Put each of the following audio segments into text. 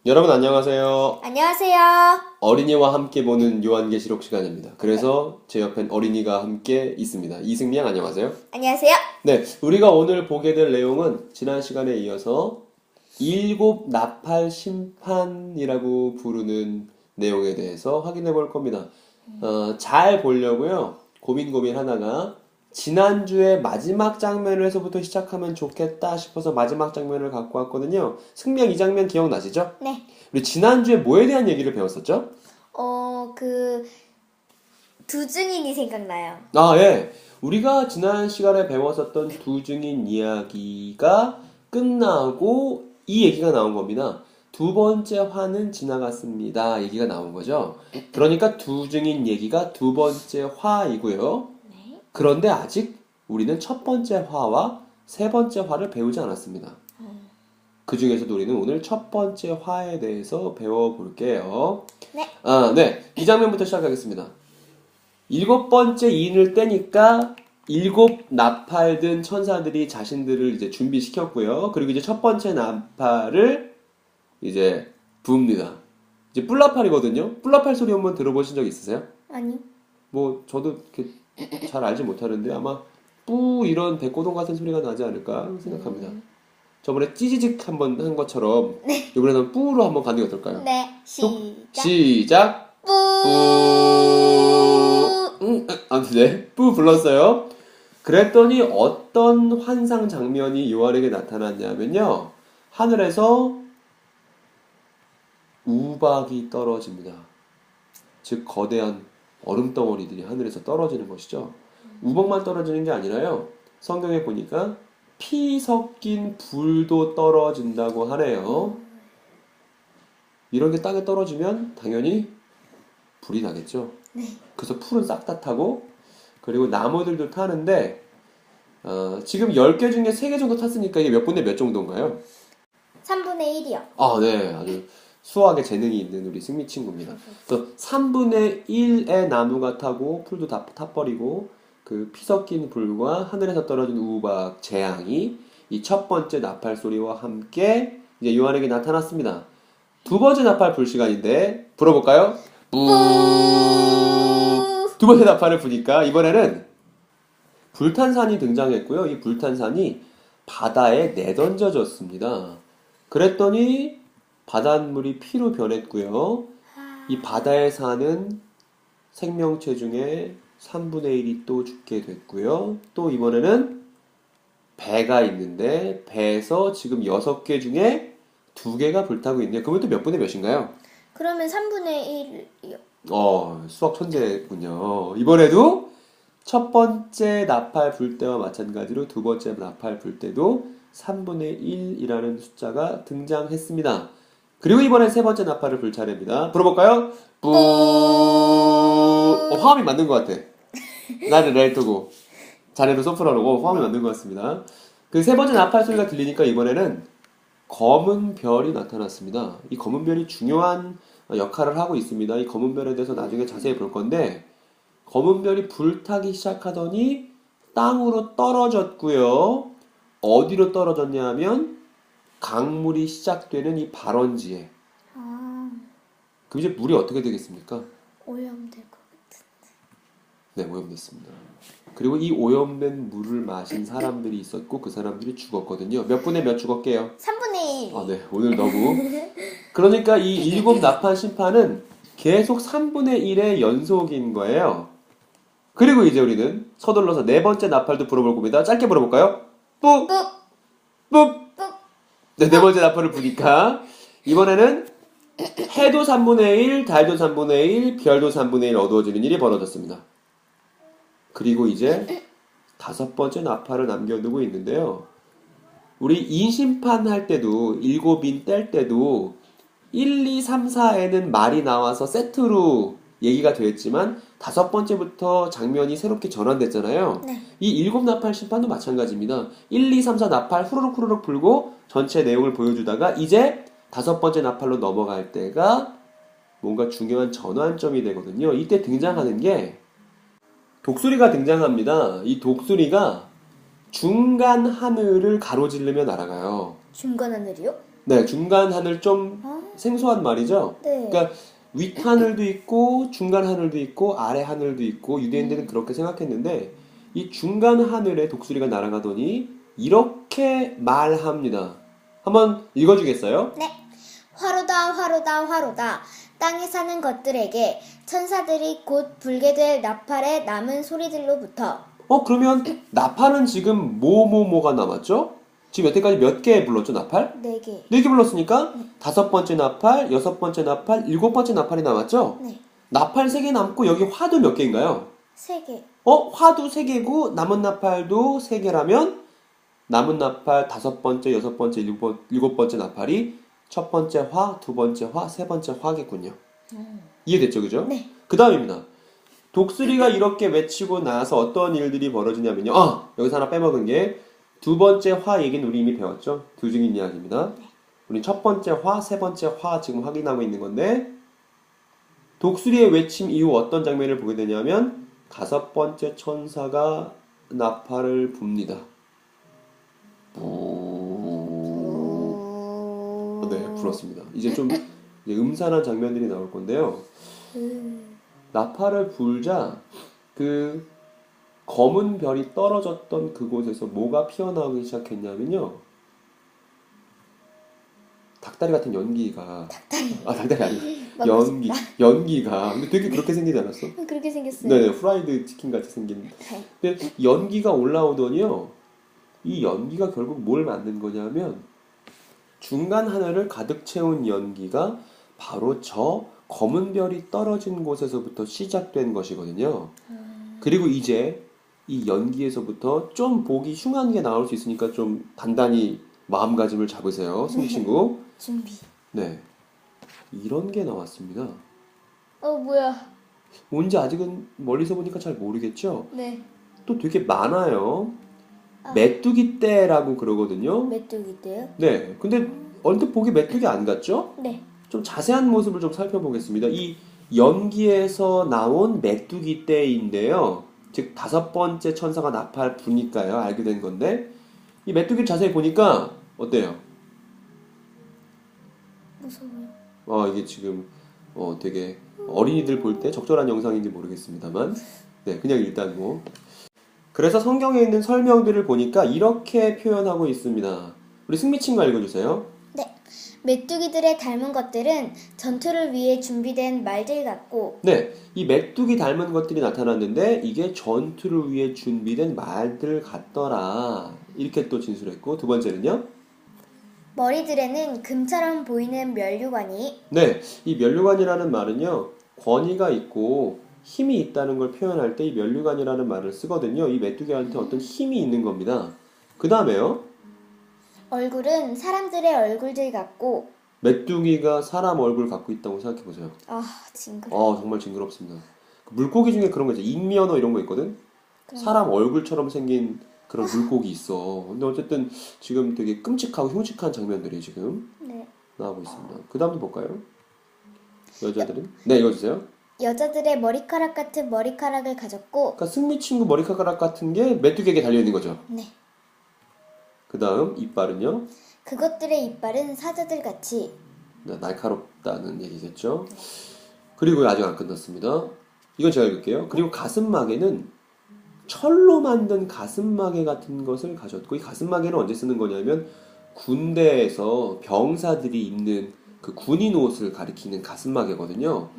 여러분 안녕하세요. 안녕하세요. 어린이와 함께 보는 요한계시록 시간입니다. 그래서 제 옆엔 어린이가 함께 있습니다. 이승미 양 안녕하세요. 안녕하세요. 네, 우리가 오늘 보게 될 내용은 지난 시간에 이어서 일곱 나팔 심판이라고 부르는 내용에 대해서 확인해 볼 겁니다. 잘 보려고요. 고민 하다가 지난주에 마지막 장면에서부터 시작하면 좋겠다 싶어서 마지막 장면을 갖고 왔거든요. 승명 이 장면 기억나시죠? 네. 우리 지난주에 뭐에 대한 얘기를 배웠었죠? 두 증인이 생각나요. 아, 예. 우리가 지난 시간에 배웠었던 두 증인 이야기가 끝나고 이 얘기가 나온 겁니다. 두 번째 화는 지나갔습니다. 얘기가 나온 거죠. 그러니까 두 증인 얘기가 두 번째 화이고요. 네. 그런데 아직 우리는 첫 번째 화와 세 번째 화를 배우지 않았습니다. 그 중에서도 우리는 오늘 첫 번째 화에 대해서 배워볼게요. 네. 네. 이 장면부터 시작하겠습니다. 일곱 번째 인을 떼니까 일곱 나팔 든 천사들이 자신들을 이제 준비시켰고요. 그리고 이제 첫 번째 나팔을 이제 부읍니다. 이제 뿔나팔이거든요. 뿔나팔 소리 한번 들어보신 적 있으세요? 아니. 뭐 저도 이렇게 잘 알지 못하는데 아마 뿌 이런 백고동 같은 소리가 나지 않을까 생각합니다. 저번에 찌지직 한번 한 것처럼 이번에는 뿌로 한번 가는 게 어떨까요? 네. 시작. 시작. 뿌. 아무튼 네, 뿌 불렀어요. 그랬더니 어떤 환상 장면이 요한에게 나타났냐면요. 하늘에서 우박이 떨어집니다. 즉 거대한 얼음 덩어리들이 하늘에서 떨어지는 것이죠. 우박만 떨어지는 게 아니라요. 성경에 보니까 피 섞인 불도 떨어진다고 하네요. 이런 게 땅에 떨어지면 당연히 불이 나겠죠. 네. 그래서 풀은 싹 다 타고 그리고 나무들도 타는데 지금 10개 중에 3개 정도 탔으니까 이게 몇 분의 몇 정도인가요? 3분의 1이요. 아, 네. 아주 수학에 재능이 있는 우리 승미 친구입니다. 그래서 3분의 1의 나무가 타고 풀도 다 타버리고 그 피 섞인 불과 하늘에서 떨어진 우박 재앙이 이 첫 번째 나팔 소리와 함께 이제 요한에게 나타났습니다. 두 번째 나팔 불 시간인데 불어볼까요? 뿌. 두 번째 나팔을 부니까 이번에는 불탄산이 등장했고요. 이 불탄산이 바다에 내던져졌습니다. 그랬더니 바닷물이 피로 변했고요. 이 바다에 사는 생명체 중에 3분의 1이 또 죽게 됐고요. 또 이번에는 배가 있는데 배에서 지금 6개 중에 2개가 불타고 있네요. 그러면 또 몇 분의 몇인가요? 그러면 3분의 1이요. 수학 천재군요. 이번에도 첫 번째 나팔 불 때와 마찬가지로 두 번째 나팔 불 때도 3분의 1이라는 숫자가 등장했습니다. 그리고 이번엔 세 번째 나팔을 불 차례입니다. 불어볼까요? 뿌. 화음이 맞는 것 같아. 나는 렐트고 자네는 소프라노고 화음이 맞는 것 같습니다. 그 세 번째 나팔 소리가 들리니까 이번에는 검은 별이 나타났습니다. 이 검은 별이 중요한 역할을 하고 있습니다. 이 검은 별에 대해서 나중에 자세히 볼 건데 검은 별이 불타기 시작하더니 땅으로 떨어졌고요. 어디로 떨어졌냐 하면 강물이 시작되는 이 발원지에. 그럼 이제 물이 어떻게 되겠습니까? 오염될 것 같은. 네, 오염됐습니다. 그리고 이 오염된 물을 마신 사람들이 있었고 그 사람들이 죽었거든요. 몇 분의 몇 죽었게요? 3분의 1. 아, 네. 오늘 너무. 그러니까 이 일곱 나팔 심판은 계속 3분의 1의 연속인 거예요. 그리고 이제 우리는 서둘러서 네 번째 나팔도 불어볼 겁니다. 짧게 불어볼까요? 뿌! 뿌. 뿌! 네, 네 번째 나팔을 부니까 이번에는 해도 3분의 1, 달도 3분의 1, 별도 3분의 1 어두워지는 일이 벌어졌습니다. 그리고 이제 다섯 번째 나팔을 남겨두고 있는데요. 우리 인심판 할 때도 일곱인 뗄 때도 1, 2, 3, 4에는 말이 나와서 세트로 얘기가 되었지만 다섯 번째부터 장면이 새롭게 전환됐잖아요. 네. 이 일곱 나팔 심판도 마찬가지입니다. 1, 2, 3, 4 나팔 후루룩 불고 전체 내용을 보여주다가 이제 다섯 번째 나팔로 넘어갈 때가 뭔가 중요한 전환점이 되거든요. 이때 등장하는 게 독수리가 등장합니다. 이 독수리가 중간 하늘을 가로지르며 날아가요. 중간 하늘이요? 네, 중간 하늘 좀 어? 생소한 말이죠. 네. 그러니까 윗 하늘도 있고 중간 하늘도 있고 아래 하늘도 있고 유대인들은 그렇게 생각했는데 이 중간 하늘에 독수리가 날아가더니 이렇게 말합니다. 한번 읽어주겠어요? 네. 화로다, 화로다, 화로다. 땅에 사는 것들에게 천사들이 곧 불게 될 나팔의 남은 소리들로부터. 그러면 나팔은 지금 뭐가 남았죠? 지금 여태까지 몇 개 불렀죠, 나팔? 4개. 4개 불렀으니까 5번째 나팔, 6번째 나팔, 7번째 나팔이 남았죠? 네. 나팔 3개 남고 여기 화두 몇 개인가요? 3개. 화두 3개고 남은 나팔도 3개라면 남은 나팔 5번째, 6번째, 7번째 나팔이 첫 번째 화, 두 번째 화, 세 번째 화겠군요. 이해됐죠, 그죠? 네. 그 다음입니다. 독수리가 이렇게 외치고 나서 어떤 일들이 벌어지냐면요. 여기서 하나 빼먹은 게 두 번째 화 얘기는 우리 이미 배웠죠? 교증인 이야기입니다. 우리 첫 번째 화, 세 번째 화 지금 확인하고 있는 건데 독수리의 외침 이후 어떤 장면을 보게 되냐면 5번째 천사가 나팔을 붑니다. 네, 불었습니다. 이제 좀 이제 음산한 장면들이 나올 건데요. 나팔을 불자 그 검은 별이 떨어졌던 그곳에서 뭐가 피어나오기 시작했냐면요. 닭다리 같은 연기가. 닭다리 아니고 연기가. 근데 되게 그렇게 생기지 않았어? 그렇게 생겼어요. 네, 후라이드 치킨 같이 생긴. 근데 연기가 올라오더니요. 이 연기가 결국 뭘 만든 거냐면 중간 하늘을 가득 채운 연기가 바로 저 검은 별이 떨어진 곳에서부터 시작된 것이거든요. 그리고 이제 이 연기에서부터 좀 보기 흉한 게 나올 수 있으니까 좀 단단히 마음가짐을 잡으세요, 승희 친구. 준비. 네, 이런 게 나왔습니다. 뭐야. 뭔지 아직은 멀리서 보니까 잘 모르겠죠? 네. 또 되게 많아요. 메뚜기 떼라고 그러거든요. 메뚜기 때요? 네, 근데 언뜻 보기 메뚜기 안 같죠? 네. 좀 자세한 모습을 좀 살펴보겠습니다. 이 연기에서 나온 메뚜기 떼인데요. 즉 5번째 천사가 나팔 부니까요. 알게 된 건데 이 메뚜기를 자세히 보니까 어때요? 무서워요. 이게 지금 되게 어린이들 볼 때 적절한 영상인지 모르겠습니다만 네, 그냥 일단 뭐 그래서 성경에 있는 설명들을 보니까 이렇게 표현하고 있습니다. 우리 승미 친구가 읽어주세요. 네. 메뚜기들의 닮은 것들은 전투를 위해 준비된 말들 같고. 네, 이 메뚜기 닮은 것들이 나타났는데 이게 전투를 위해 준비된 말들 같더라. 이렇게 또 진술했고 두 번째는요. 머리들에는 금처럼 보이는 면류관이. 네, 이 면류관이라는 말은요. 권위가 있고 힘이 있다는 걸 표현할 때 이 면류관이라는 말을 쓰거든요. 이 메뚜기한테 어떤 힘이 있는 겁니다. 그 다음에요. 얼굴은 사람들의 얼굴들 같고. 메뚜기가 사람 얼굴 갖고 있다고 생각해 보세요. 징그러워. 정말 징그럽습니다. 물고기 중에 그런 거 있죠. 인면허 이런 거 있거든. 사람 얼굴처럼 생긴 그런 물고기 있어. 근데 어쨌든 지금 되게 끔찍하고 흉측한 장면들이 지금 네. 나오고 있습니다. 그 다음도 볼까요? 여자들은? 네, 읽어주세요. 여자들의 머리카락 같은 머리카락을 가졌고. 그러니까 승리 친구 머리카락 같은 게 메뚜기에게 달려있는 거죠. 네. 그 다음 이빨은요? 그것들의 이빨은 사자들 같이. 네, 날카롭다는 얘기겠죠. 그리고 아직 안 끝났습니다. 이건 제가 읽을게요. 그리고 가슴막에는 철로 만든 가슴마개 같은 것을 가졌고 이 가슴마개는 언제 쓰는 거냐면 군대에서 병사들이 입는 그 군인 옷을 가리키는 가슴마개거든요.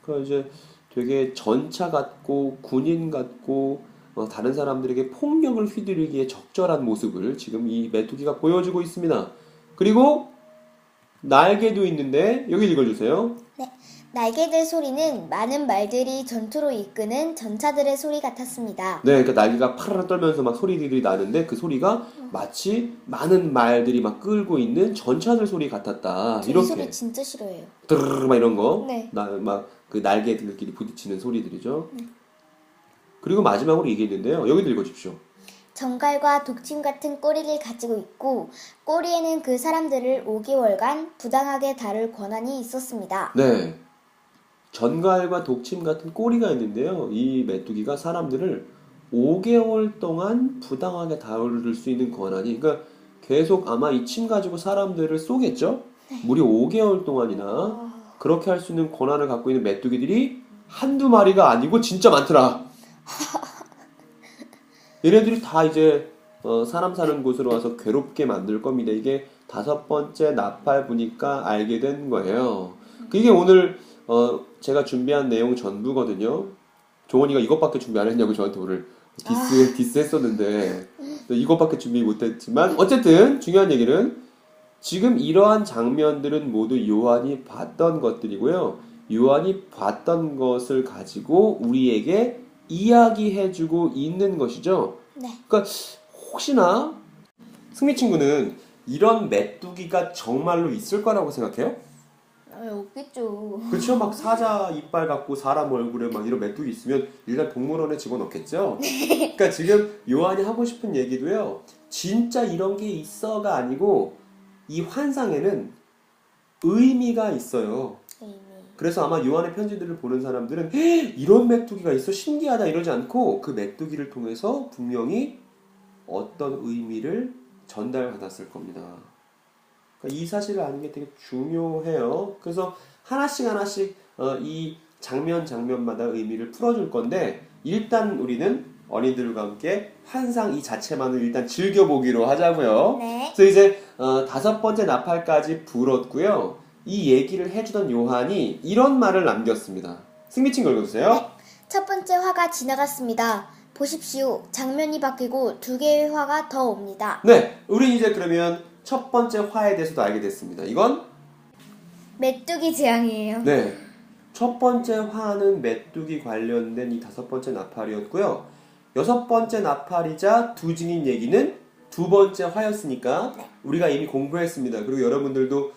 그래서 이제 되게 전차 같고 군인 같고 다른 사람들에게 폭력을 휘두르기에 적절한 모습을 지금 이 메뚜기가 보여주고 있습니다. 그리고 날개도 있는데 여기 읽어주세요. 네. 날개들 소리는 많은 말들이 전투로 이끄는 전차들의 소리 같았습니다. 네, 그러니까 날개가 파르르 떨면서 막 소리들이 나는데 그 소리가 마치 많은 말들이 막 끌고 있는 전차들 소리 같았다. 이 소리 진짜 싫어해요. 드르르 막 이런 거. 네. 막 그 날개들끼리 부딪히는 소리들이죠. 그리고 마지막으로 얘기했는데요. 여기도 읽어주십시오. 정갈과 독침 같은 꼬리를 가지고 있고 꼬리에는 그 사람들을 5개월간 부당하게 다룰 권한이 있었습니다. 네. 전갈과 독침 같은 꼬리가 있는데요. 이 메뚜기가 사람들을 5개월 동안 부당하게 다룰 수 있는 권한이, 그러니까 계속 아마 이 침 가지고 사람들을 쏘겠죠? 무려 5개월 동안이나 그렇게 할 수 있는 권한을 갖고 있는 메뚜기들이 한두 마리가 아니고 진짜 많더라. 얘네들이 다 이제 사람 사는 곳으로 와서 괴롭게 만들 겁니다. 이게 5번째 나팔 보니까 알게 된 거예요. 그게 오늘 제가 준비한 내용 전부거든요. 종원이가 이것밖에 준비 안 했냐고 저한테 오늘 디스했었는데 이것밖에 준비 못했지만 어쨌든 중요한 얘기는 지금 이러한 장면들은 모두 요한이 봤던 것들이고요. 요한이 봤던 것을 가지고 우리에게 이야기해주고 있는 것이죠. 네. 그러니까 혹시나 승미 친구는 이런 메뚜기가 정말로 있을 거라고 생각해요? 없겠죠. 그렇죠? 막 사자 이빨 갖고 사람 얼굴에 막 이런 메뚜기 있으면 일단 동물원에 집어넣겠죠? 그러니까 지금 요한이 하고 싶은 얘기도요. 진짜 이런 게 있어가 아니고 이 환상에는 의미가 있어요. 그래서 아마 요한의 편지들을 보는 사람들은 이런 메뚜기가 있어 신기하다 이러지 않고 그 메뚜기를 통해서 분명히 어떤 의미를 전달받았을 겁니다. 그러니까 이 사실을 아는 게 되게 중요해요. 그래서 하나씩 이 장면마다 의미를 풀어줄 건데 일단 우리는 어린이들과 함께 환상 이 자체만을 일단 즐겨보기로 하자고요. 네. 그래서 이제 5번째 나팔까지 불었고요. 이 얘기를 해주던 요한이 이런 말을 남겼습니다. 승미친 거 읽어주세요. 네. 첫 번째 화가 지나갔습니다. 보십시오. 장면이 바뀌고 2개의 화가 더 옵니다. 네, 우리 이제 그러면 첫 번째 화에 대해서도 알게 됐습니다. 이건 메뚜기 재앙이에요. 네, 첫 번째 화는 메뚜기 관련된 이 5번째 나팔이었고요. 6번째 나팔이자 두 증인 얘기는 2번째 화였으니까 우리가 이미 공부했습니다. 그리고 여러분들도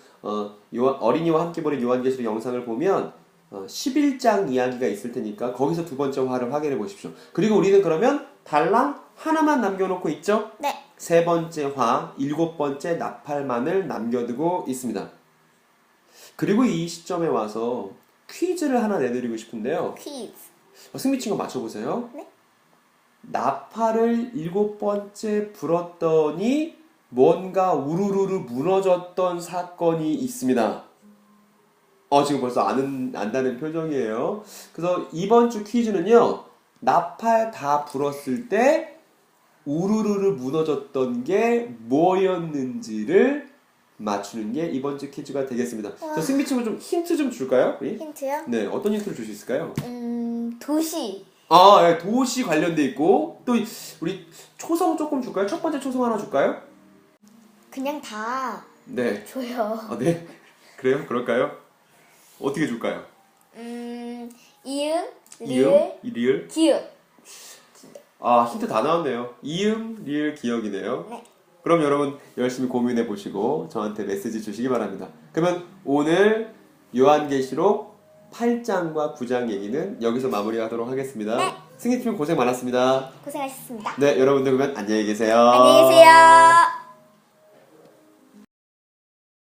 어린이와 함께 보는 요한계시록 영상을 보면 11장 이야기가 있을 테니까 거기서 2번째 화를 확인해 보십시오. 그리고 우리는 그러면 달랑 하나만 남겨놓고 있죠? 네. 3번째 화, 7번째 나팔만을 남겨두고 있습니다. 그리고 이 시점에 와서 퀴즈를 하나 내드리고 싶은데요. 퀴즈. 승미 친구 맞춰보세요. 네. 나팔을 7번째 불었더니 뭔가 우르르르 무너졌던 사건이 있습니다. 지금 벌써 안다는 표정이에요. 그래서 이번 주 퀴즈는요. 나팔 다 불었을 때 우르르르 무너졌던 게 뭐였는지를 맞추는 게 이번 주 퀴즈가 되겠습니다. 저 승미 친구 좀 힌트 좀 줄까요? 우리? 힌트요? 네, 어떤 힌트를 줄 수 있을까요? 도시. 네, 도시 관련돼 있고 또 우리 초성 조금 줄까요? 첫 번째 초성 하나 줄까요? 그냥 다 네. 줘요. 네. 그래요? 그럴까요? 어떻게 줄까요? 이응, 이응, 리을. 기읍. 힌트 다 나왔네요. 이응, 리을, 기억이네요. 네. 그럼 여러분 열심히 고민해 보시고 저한테 메시지 주시기 바랍니다. 그러면 오늘 요한계시록 8장과 9장 얘기는 여기서 마무리하도록 하겠습니다. 네. 승희팀 고생 많았습니다. 고생하셨습니다. 네, 여러분들 그러면 안녕히 계세요. 안녕히 계세요.